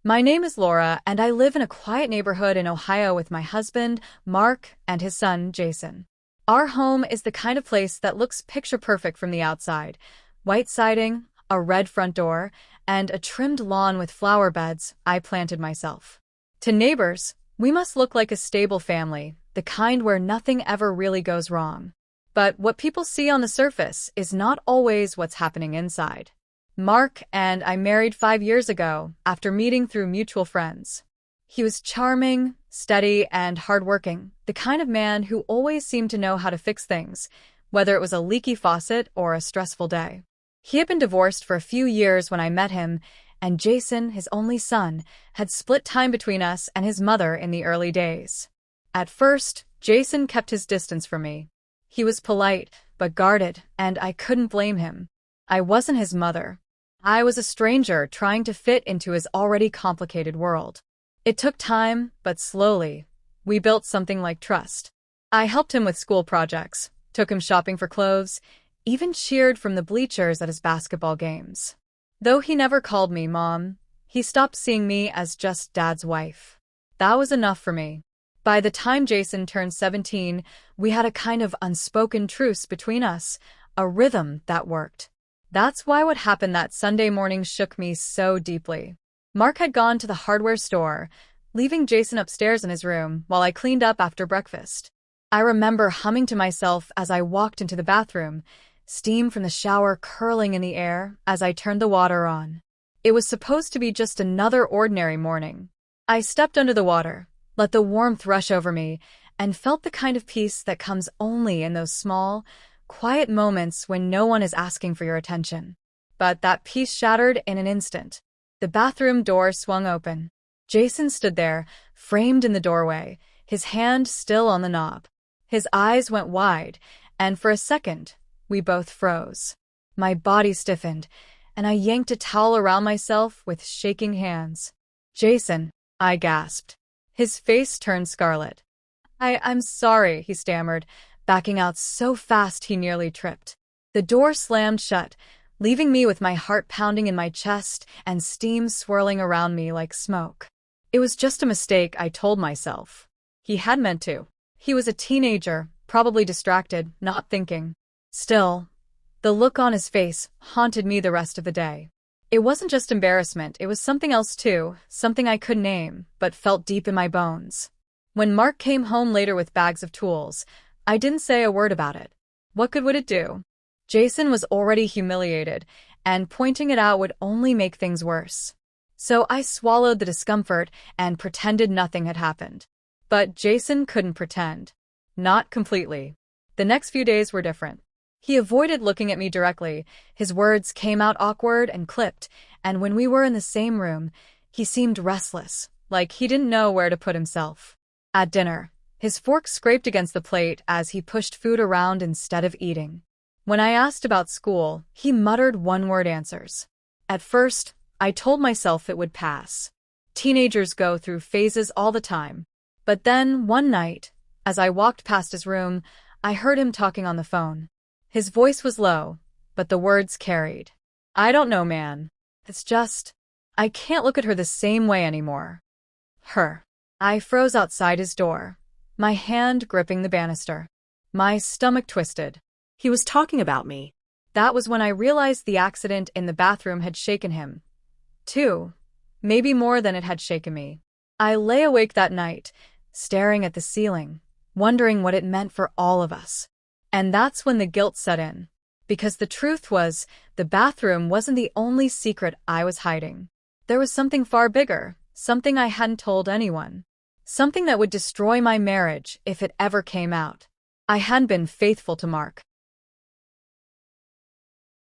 My name is Laura, and I live in a quiet neighborhood in Ohio with my husband, Mark, and his son, Jason. Our home is the kind of place that looks picture-perfect from the outside. White siding, a red front door, and a trimmed lawn with flower beds I planted myself. To neighbors, we must look like a stable family, the kind where nothing ever really goes wrong. But what people see on the surface is not always what's happening inside. Mark and I married 5 years ago after meeting through mutual friends. He was charming, steady, and hardworking, the kind of man who always seemed to know how to fix things, whether it was a leaky faucet or a stressful day. He had been divorced for a few years when I met him, and Jason, his only son, had split time between us and his mother in the early days. At first, Jason kept his distance from me. He was polite, but guarded, and I couldn't blame him. I wasn't his mother. I was a stranger trying to fit into his already complicated world. It took time, but slowly, we built something like trust. I helped him with school projects, took him shopping for clothes, even cheered from the bleachers at his basketball games. Though he never called me Mom, he stopped seeing me as just Dad's wife. That was enough for me. By the time Jason turned 17, we had a kind of unspoken truce between us, a rhythm that worked. That's why what happened that Sunday morning shook me so deeply. Mark had gone to the hardware store, leaving Jason upstairs in his room while I cleaned up after breakfast. I remember humming to myself as I walked into the bathroom, steam from the shower curling in the air as I turned the water on. It was supposed to be just another ordinary morning. I stepped under the water, let the warmth rush over me, and felt the kind of peace that comes only in those small, quiet moments when no one is asking for your attention. But that peace shattered in an instant. The bathroom door swung open. Jason stood there, framed in the doorway, his hand still on the knob. His eyes went wide, and for a second, we both froze. My body stiffened, and I yanked a towel around myself with shaking hands. "Jason," I gasped. His face turned scarlet. I'm sorry," he stammered, backing out so fast he nearly tripped. The door slammed shut, leaving me with my heart pounding in my chest and steam swirling around me like smoke. It was just a mistake, I told myself. He had meant to. He was a teenager, probably distracted, not thinking. Still, the look on his face haunted me the rest of the day. It wasn't just embarrassment, it was something else too, something I couldn't name, but felt deep in my bones. When Mark came home later with bags of tools, I didn't say a word about it. What good would it do? Jason was already humiliated, and pointing it out would only make things worse. So I swallowed the discomfort and pretended nothing had happened. But Jason couldn't pretend. Not completely. The next few days were different. He avoided looking at me directly, his words came out awkward and clipped, and when we were in the same room, he seemed restless, like he didn't know where to put himself. At dinner, his fork scraped against the plate as he pushed food around instead of eating. When I asked about school, he muttered one-word answers. At first, I told myself it would pass. Teenagers go through phases all the time. But then, one night, as I walked past his room, I heard him talking on the phone. His voice was low, but the words carried. "I don't know, man. It's just, I can't look at her the same way anymore." Her. I froze outside his door, my hand gripping the banister. My stomach twisted. He was talking about me. That was when I realized the accident in the bathroom had shaken him. Too. Maybe more than it had shaken me. I lay awake that night, staring at the ceiling, wondering what it meant for all of us. And that's when the guilt set in. Because the truth was, the bathroom wasn't the only secret I was hiding. There was something far bigger, something I hadn't told anyone. Something that would destroy my marriage if it ever came out. I hadn't been faithful to Mark.